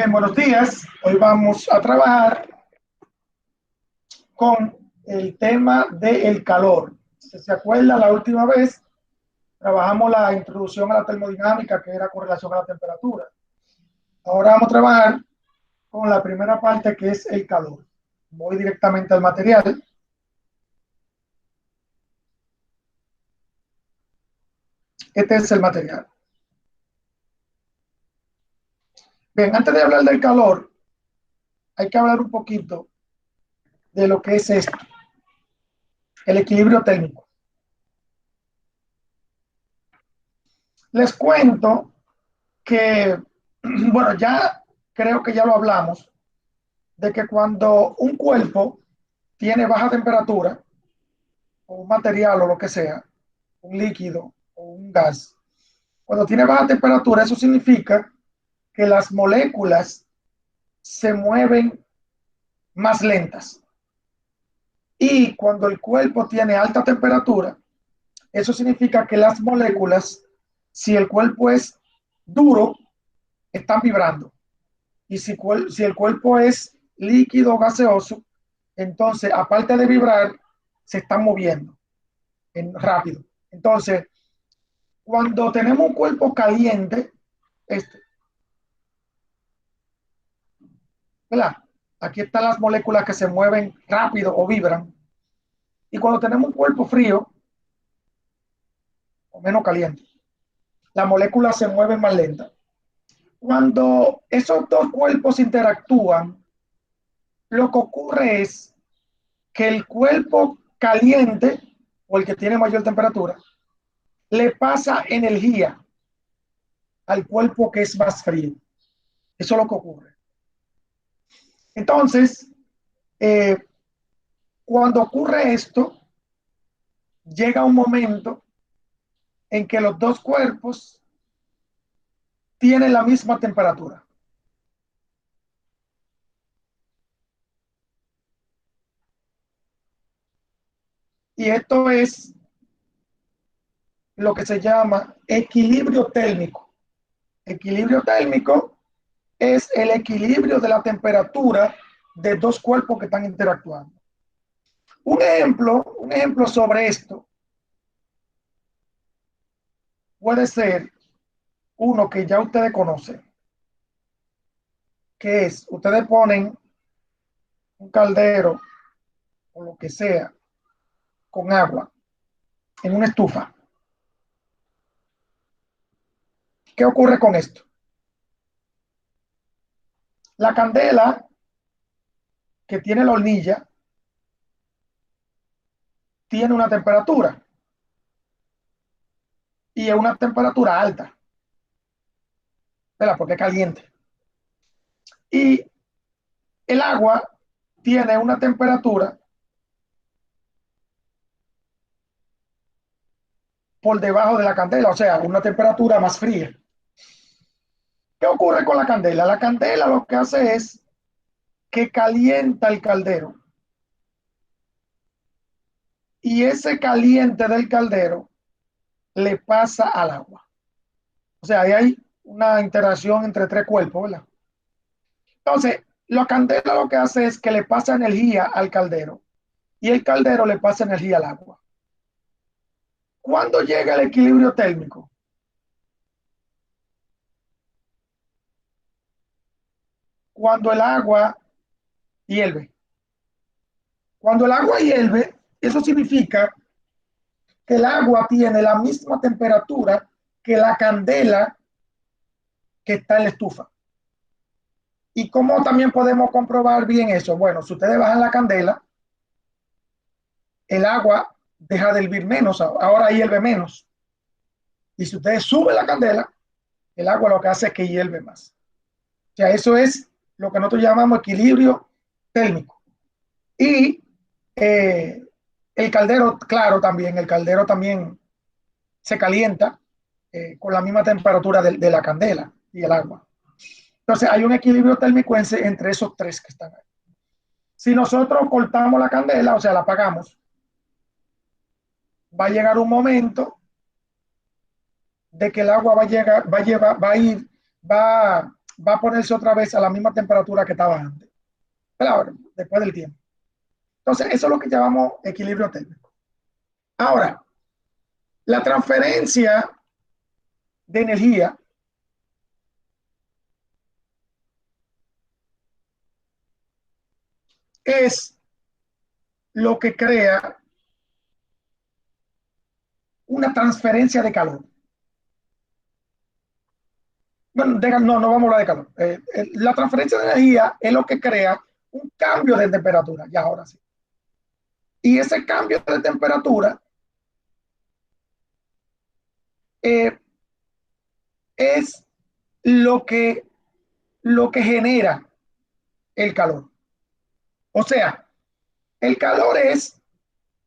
Bien, buenos días. Hoy vamos a trabajar con el tema del calor. Si se acuerda, la última vez trabajamos la introducción a la termodinámica, que era con relación a la temperatura. Ahora vamos a trabajar con la primera parte, que es el calor. Voy directamente al material. Este es el material. Bien, antes de hablar del calor, hay que hablar un poquito de lo que es esto, el equilibrio térmico. Les cuento que, bueno, ya creo que ya lo hablamos, de que cuando un cuerpo tiene baja temperatura, o un material o lo que sea, un líquido o un gas, cuando tiene baja temperatura, eso significa que las moléculas se mueven más lentas. Y cuando el cuerpo tiene alta temperatura, eso significa que las moléculas, si el cuerpo es duro, están vibrando. Y si el cuerpo es líquido o gaseoso, entonces, aparte de vibrar, se están moviendo rápido. Entonces, cuando tenemos un cuerpo caliente, este, ¿verdad? Aquí están las moléculas que se mueven rápido o vibran. Y cuando tenemos un cuerpo frío o menos caliente, las moléculas se mueven más lentas. Cuando esos dos cuerpos interactúan, lo que ocurre es que el cuerpo caliente, o el que tiene mayor temperatura, le pasa energía al cuerpo que es más frío. Eso es lo que ocurre. Entonces, eh, cuando ocurre esto, llega un momento en que los dos cuerpos tienen la misma temperatura. Y esto es lo que se llama equilibrio térmico. Equilibrio térmico es el equilibrio de la temperatura de dos cuerpos que están interactuando. Un ejemplo sobre esto puede ser uno que ya ustedes conocen, que es, ustedes ponen un caldero o lo que sea con agua en una estufa. ¿Qué ocurre con esto? La candela que tiene la hornilla tiene una temperatura y es una temperatura alta, ¿verdad? Porque es caliente. Y el agua tiene una temperatura por debajo de la candela, o sea, una temperatura más fría. ¿Qué ocurre con la candela? La candela lo que hace es que calienta el caldero. Y ese caliente del caldero le pasa al agua. O sea, ahí hay una interacción entre tres cuerpos, ¿verdad? Entonces, la candela lo que hace es que le pasa energía al caldero y el caldero le pasa energía al agua. ¿Cuándo llega el equilibrio térmico? Cuando el agua hierve. Cuando el agua hierve, eso significa que el agua tiene la misma temperatura que la candela que está en la estufa. ¿Y cómo también podemos comprobar bien eso? Bueno, si ustedes bajan la candela, el agua deja de hervir menos, ahora hierve menos. Y si ustedes suben la candela, el agua lo que hace es que hierve más. O sea, eso es lo que nosotros llamamos equilibrio térmico. Y el caldero, claro, también, el caldero también se calienta con la misma temperatura de la candela y el agua. Entonces hay un equilibrio térmico entre esos tres que están ahí. Si nosotros cortamos la candela, o sea, la apagamos, va a llegar un momento de que el agua va a llegar, va a ir, va va a ponerse otra vez a la misma temperatura que estaba antes, claro, después del tiempo. Entonces, eso es lo que llamamos equilibrio térmico. Ahora, la transferencia de energía es lo que crea una transferencia de calor. Bueno, no vamos a hablar de calor. La transferencia de energía es lo que crea un cambio de temperatura, ya ahora sí. Y ese cambio de temperatura eh, es lo que, lo que genera el calor. O sea, el calor es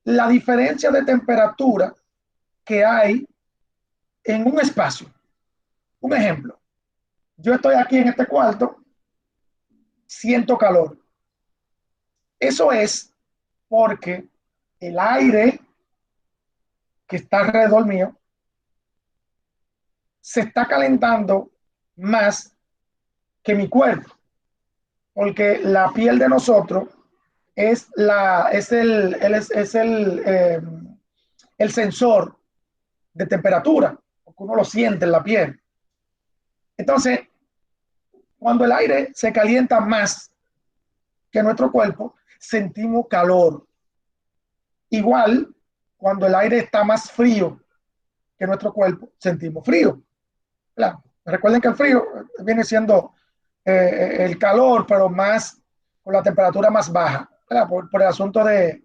la diferencia de temperatura que hay en un espacio. Un ejemplo, yo estoy aquí en este cuarto, siento calor. Eso es porque el aire que está alrededor mío se está calentando más que mi cuerpo, porque la piel de nosotros es el sensor de temperatura, porque uno lo siente en la piel. Entonces, cuando el aire se calienta más que nuestro cuerpo, sentimos calor. Igual, cuando el aire está más frío que nuestro cuerpo, sentimos frío. Claro. Recuerden que el frío viene siendo el calor, pero más con la temperatura más baja, por el asunto de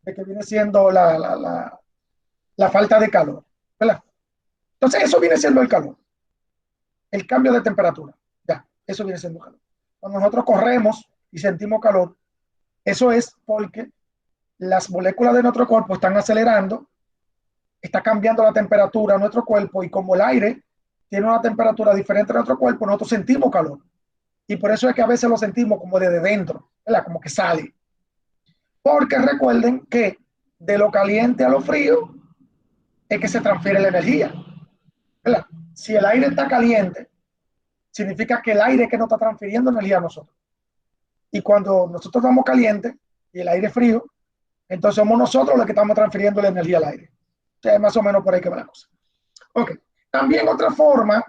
que viene siendo la falta de calor. ¿Verdad? Entonces, eso viene siendo el calor, el cambio de temperatura. Ya, eso viene siendo calor. Cuando nosotros corremos y sentimos calor, eso es porque las moléculas de nuestro cuerpo están acelerando, está cambiando la temperatura de nuestro cuerpo y como el aire tiene una temperatura diferente de nuestro cuerpo, nosotros sentimos calor. Y por eso es que a veces lo sentimos como desde dentro, ¿verdad? Como que sale. Porque recuerden que de lo caliente a lo frío es que se transfiere la energía, ¿verdad? Si el aire está caliente, significa que el aire es que nos está transfiriendo energía a nosotros. Y cuando nosotros estamos calientes y el aire es frío, entonces somos nosotros los que estamos transfiriendo la energía al aire. O sea, más o menos por ahí que va la cosa. Ok. También otra forma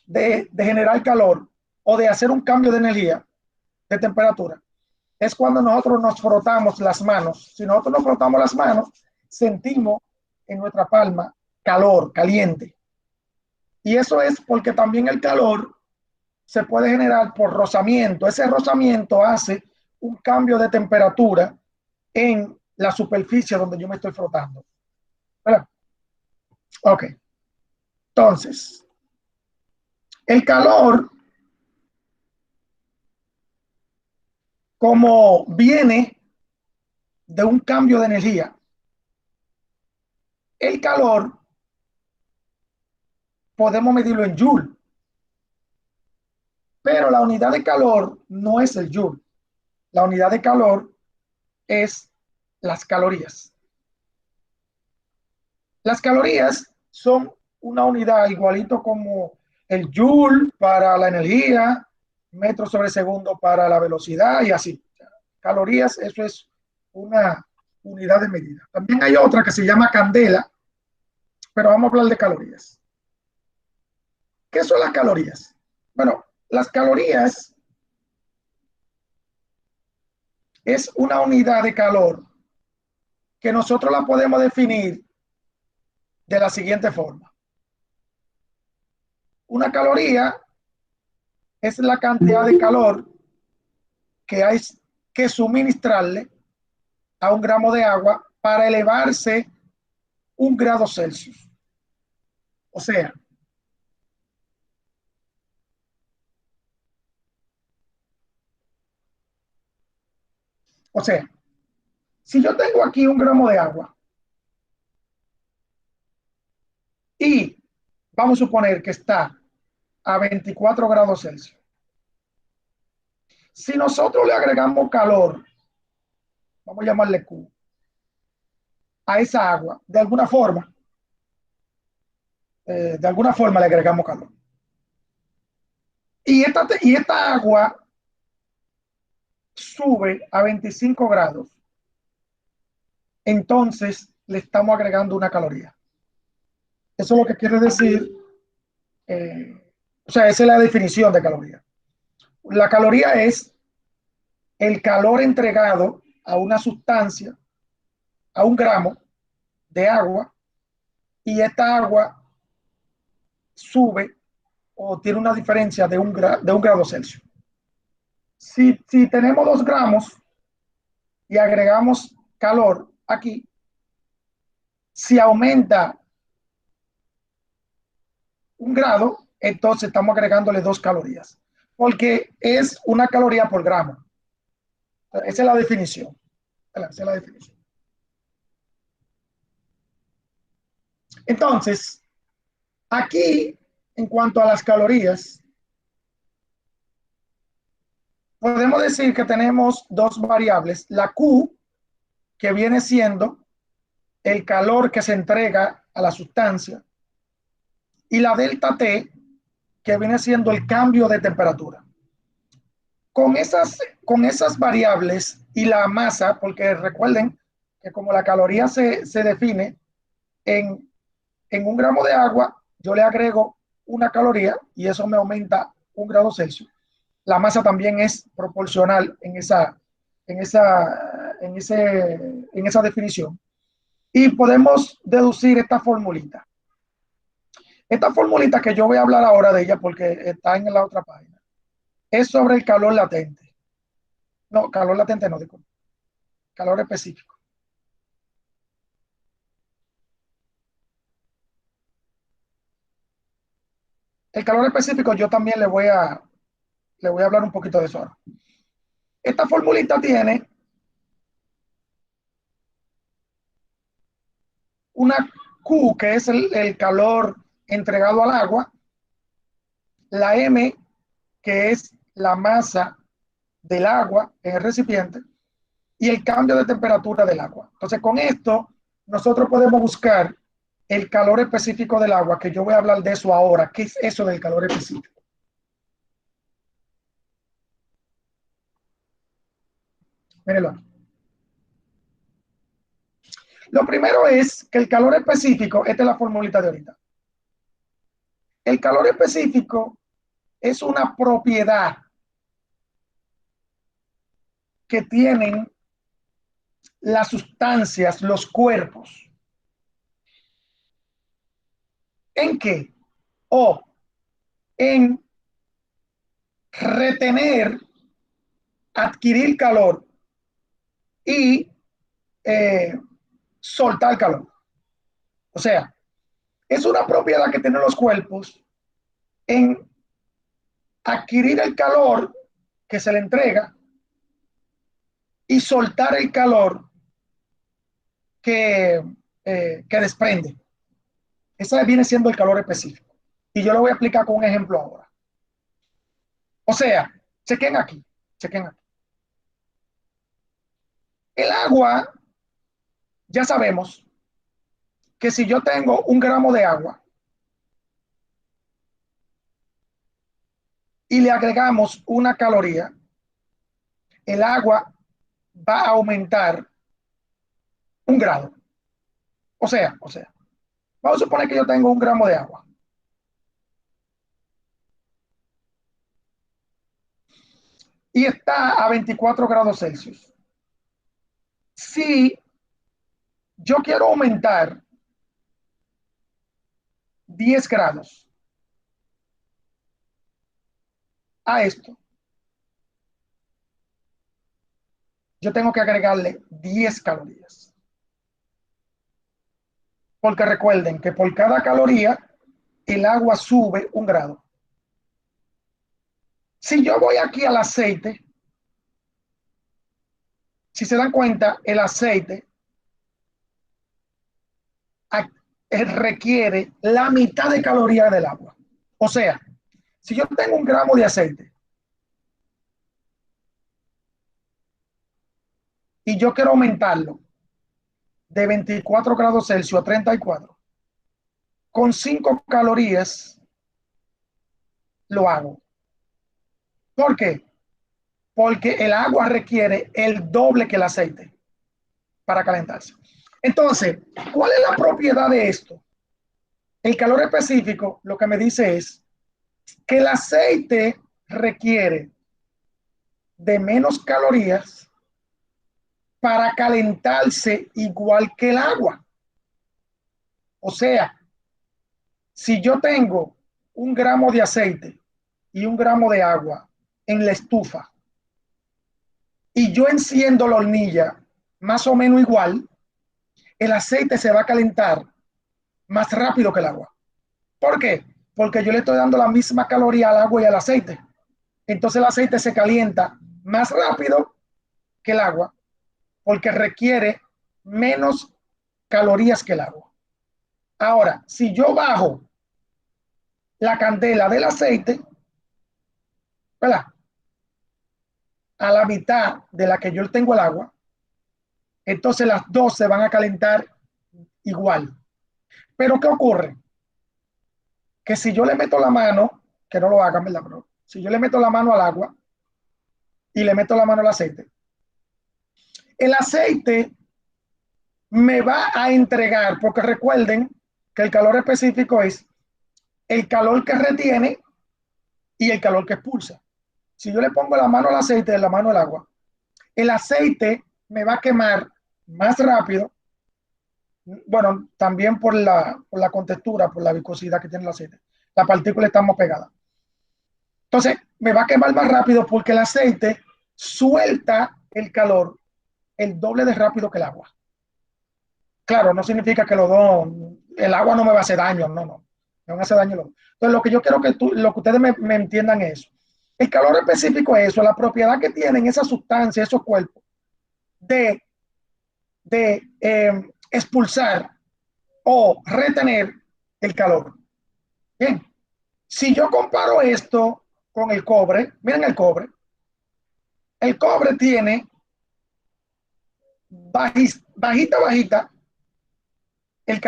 de generar calor o de hacer un cambio de energía, de temperatura, es cuando nosotros nos frotamos las manos. Si nosotros nos frotamos las manos, sentimos en nuestra palma calor, caliente. Y eso es porque también el calor se puede generar por rozamiento. Ese rozamiento hace un cambio de temperatura en la superficie donde yo me estoy frotando. ¿Verdad? Ok. Entonces, el calor, como viene de un cambio de energía, el calor podemos medirlo en joule, pero la unidad de calor no es el joule. La unidad de calor es las calorías. Las calorías son una unidad igualito como el joule para la energía, metros sobre segundo para la velocidad y así. Calorías, eso es una unidad de medida. También hay otra que se llama candela, pero vamos a hablar de calorías. ¿Qué son las calorías? Bueno, las calorías es una unidad de calor que nosotros la podemos definir de la siguiente forma. Una caloría es la cantidad de calor que hay que suministrarle a un gramo de agua para elevarse 1 grado Celsius. O sea, o sea, si yo tengo aquí 1 gramo de agua y vamos a suponer que está a 24 grados Celsius, si nosotros le agregamos calor, vamos a llamarle Q, a esa agua, de alguna forma le agregamos calor. y esta agua sube a 25 grados, entonces le estamos agregando una caloría. Eso es lo que quiere decir, o sea, esa es la definición de caloría. La caloría es el calor entregado a una sustancia, a un gramo de agua, y esta agua sube o tiene una diferencia de un grado Celsius. Si tenemos 2 gramos y agregamos calor aquí, si aumenta 1 grado, entonces estamos agregándole 2 calorías, porque es una caloría por gramo. Esa es la definición. Esa es la definición. Entonces, aquí, en cuanto a las calorías, podemos decir que tenemos dos variables. La Q, que viene siendo el calor que se entrega a la sustancia, y la delta T, que viene siendo el cambio de temperatura. Con esas variables y la masa, porque recuerden que como la caloría se define en 1 gramo de agua, yo le agrego una caloría y eso me aumenta 1 grado Celsius. La masa también es proporcional en esa definición. Y podemos deducir esta formulita. Esta formulita que yo voy a hablar ahora de ella porque está en la otra página, es sobre el calor latente. No, calor latente no, digo, calor específico. El calor específico yo también le voy a hablar un poquito de eso ahora. Esta formulita tiene una Q, que es el calor entregado al agua, la M, que es la masa del agua en el recipiente, y el cambio de temperatura del agua. Entonces, con esto, nosotros podemos buscar el calor específico del agua, que yo voy a hablar de eso ahora. ¿Qué es eso del calor específico? Mírenlo aquí. Lo primero es que el calor específico, esta es la formulita de ahorita. El calor específico es una propiedad que tienen las sustancias, los cuerpos. ¿En qué? O en retener, adquirir calor y soltar calor. O sea, es una propiedad que tienen los cuerpos en adquirir el calor que se le entrega y soltar el calor que desprende. Ese viene siendo el calor específico. Y yo lo voy a explicar con un ejemplo ahora. O sea, chequen aquí, chequen aquí. El agua, ya sabemos que si yo tengo 1 gramo de agua y le agregamos una caloría, el agua va a aumentar 1 grado. O sea, vamos a suponer que yo tengo 1 gramo de agua. Y está a 24 grados Celsius. Si yo quiero aumentar 10 grados a esto, yo tengo que agregarle 10 calorías. Porque recuerden que por cada caloría el agua sube 1 grado. Si yo voy aquí al aceite, si se dan cuenta, el aceite requiere la mitad de calorías del agua. O sea, si yo tengo 1 gramo de aceite y yo quiero aumentarlo de 24 grados Celsius a 34, con 5 calorías lo hago. ¿Por qué? Porque el agua requiere el doble que el aceite para calentarse. Entonces, ¿cuál es la propiedad de esto? El calor específico lo que me dice es que el aceite requiere de menos calorías para calentarse igual que el agua. O sea, si yo tengo 1 gramo de aceite y 1 gramo de agua en la estufa y yo enciendo la hornilla más o menos igual, el aceite se va a calentar más rápido que el agua. ¿Por qué? Porque yo le estoy dando la misma caloría al agua y al aceite. Entonces el aceite se calienta más rápido que el agua porque requiere menos calorías que el agua. Ahora, si yo bajo la candela del aceite, ¿verdad?, a la mitad de la que yo tengo el agua, entonces las dos se van a calentar igual. Pero ¿qué ocurre? Que si yo le meto la mano, que no lo hagan, ¿verdad? Pero si yo le meto la mano al agua y le meto la mano al aceite, el aceite me va a entregar, porque recuerden que el calor específico es el calor que retiene y el calor que expulsa. Si yo le pongo la mano al aceite y la mano al agua, el aceite me va a quemar más rápido. Bueno, también por la contextura, por la viscosidad que tiene el aceite. Las partículas están más pegadas. Entonces, me va a quemar más rápido porque el aceite suelta el calor el doble de rápido que el agua. Claro, no significa que el agua no me va a hacer daño, no, no, me van a hacer daño. Entonces, lo que yo quiero lo que ustedes me entiendan es, el calor específico es eso, la propiedad que tienen esas sustancias, esos cuerpos, de, de expulsar o retener el calor. Bien, si yo comparo esto con el cobre, miren el cobre tiene bajita el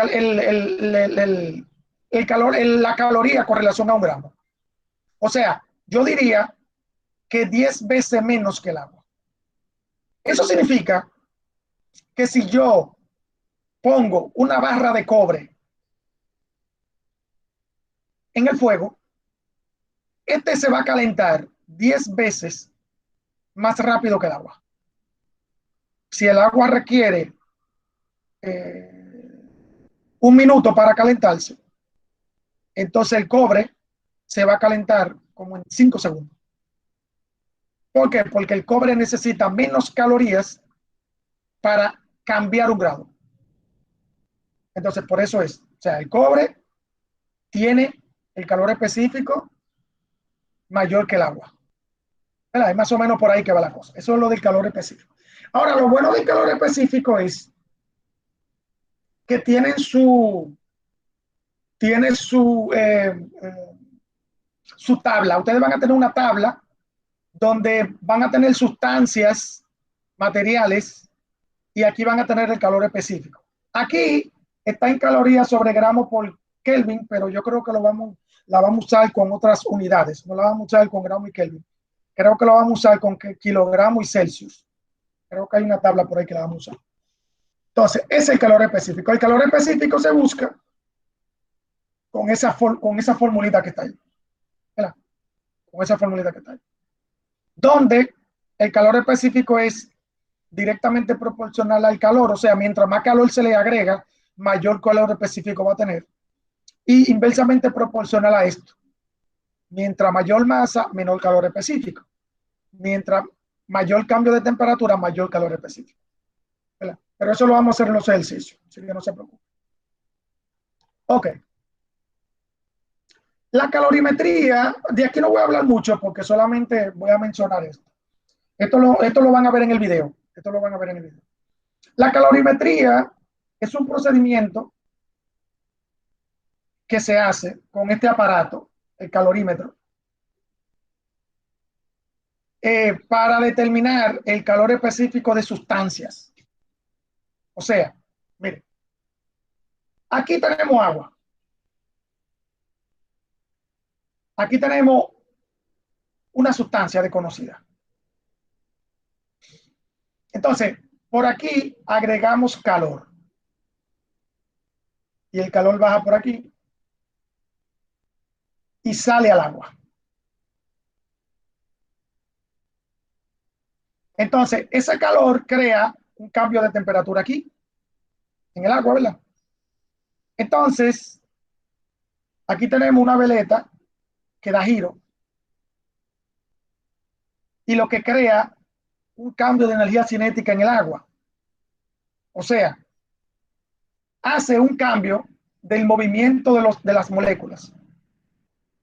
calor, la caloría con relación a 1 gramo. O sea, yo diría que 10 veces menos que el agua. Eso significa que si yo pongo una barra de cobre en el fuego, este se va a calentar 10 veces más rápido que el agua. Si el agua requiere 1 minuto para calentarse, entonces el cobre se va a calentar como en 5 segundos. ¿Por qué? Porque el cobre necesita menos calorías para cambiar 1 grado. Entonces, por eso es. O sea, el cobre tiene el calor específico mayor que el agua. ¿Verdad? Es más o menos por ahí que va la cosa. Eso es lo del calor específico. Ahora, lo bueno del calor específico es que tiene su tabla. Ustedes van a tener una tabla donde van a tener sustancias, materiales, y aquí van a tener el calor específico. Aquí está en calorías sobre gramos por Kelvin, pero yo creo que la vamos a usar con otras unidades. No la vamos a usar con gramos y Kelvin. Creo que lo vamos a usar con kilogramos y Celsius. Creo que hay una tabla por ahí que la vamos a usar. Entonces, ese es el calor específico. El calor específico se busca con esa formulita que está ahí. ¿Verdad? Con esa formulita que está ahí. Donde el calor específico es directamente proporcional al calor, o sea, mientras más calor se le agrega, mayor calor específico va a tener. Y inversamente proporcional a esto. Mientras mayor masa, menor calor específico. Mientras mayor cambio de temperatura, mayor calor específico. ¿Verdad? Pero eso lo vamos a hacer en los ejercicios, así que no se preocupe. Ok. La calorimetría, de aquí no voy a hablar mucho porque solamente voy a mencionar esto. Esto lo van a ver en el video. Esto lo van a ver en el video. La calorimetría es un procedimiento que se hace con este aparato, el calorímetro, para determinar el calor específico de sustancias. O sea, mire, aquí tenemos agua. Aquí tenemos una sustancia desconocida. Entonces, por aquí agregamos calor. Y el calor baja por aquí y sale al agua. Entonces, ese calor crea un cambio de temperatura aquí, en el agua, ¿verdad? Entonces, aquí tenemos una veleta que da giro y lo que crea un cambio de energía cinética en el agua. O sea, hace un cambio del movimiento de las moléculas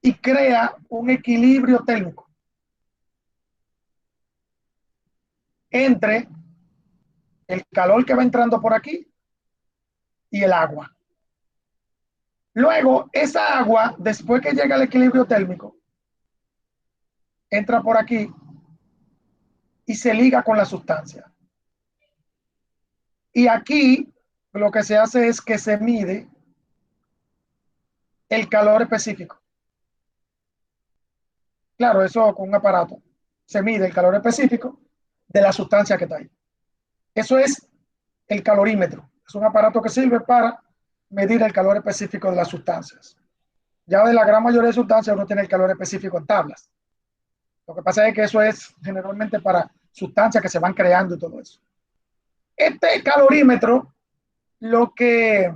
y crea un equilibrio térmico entre el calor que va entrando por aquí y el agua. Luego, esa agua, después que llega al equilibrio térmico, entra por aquí y se liga con la sustancia. Y aquí lo que se hace es que se mide el calor específico. Claro, eso con un aparato. Se mide el calor específico de la sustancia que está ahí. Eso es el calorímetro. Es un aparato que sirve para medir el calor específico de las sustancias. Ya de la gran mayoría de sustancias uno tiene el calor específico en tablas. Lo que pasa es que eso es generalmente para sustancias que se van creando y todo eso. Este calorímetro lo que,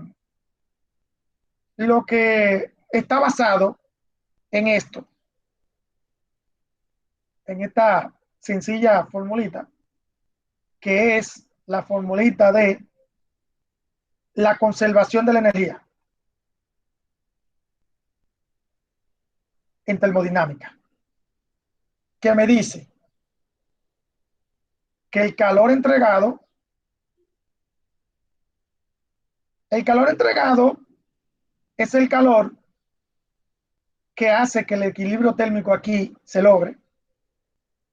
lo que está basado en esto, en esta sencilla formulita, que es la formulita de la conservación de la energía en termodinámica, que me dice que el calor entregado es el calor que hace que el equilibrio térmico aquí se logre,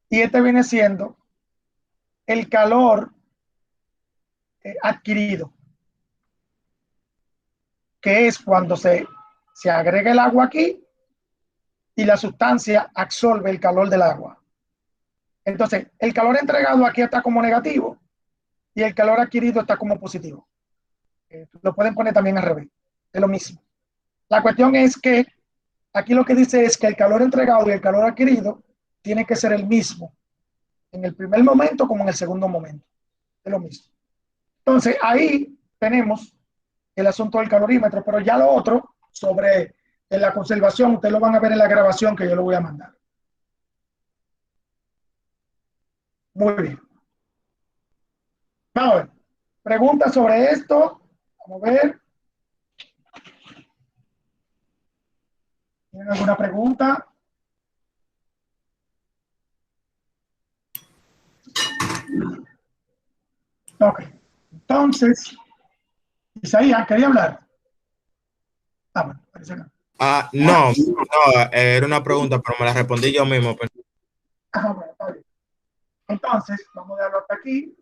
y este viene siendo el calor adquirido, que es cuando se agrega el agua aquí y la sustancia absorbe el calor del agua. Entonces, el calor entregado aquí está como negativo y el calor adquirido está como positivo. Lo pueden poner también al revés, es lo mismo. La cuestión es que aquí lo que dice es que el calor entregado y el calor adquirido tiene que ser el mismo en el primer momento como en el segundo momento. Es lo mismo. Entonces, ahí tenemos el asunto del calorímetro, pero ya lo otro sobre la conservación, ustedes lo van a ver en la grabación que yo lo voy a mandar. Muy bien. Vamos a ver. Preguntas sobre esto. Vamos a ver. ¿Tienen alguna pregunta? Ok. Entonces, Isaías, ¿quería hablar? Ah, bueno, parece que no. No, no, era una pregunta, pero me la respondí yo mismo. Ah, bueno, está bien. Entonces, vamos a dejarlo hasta aquí.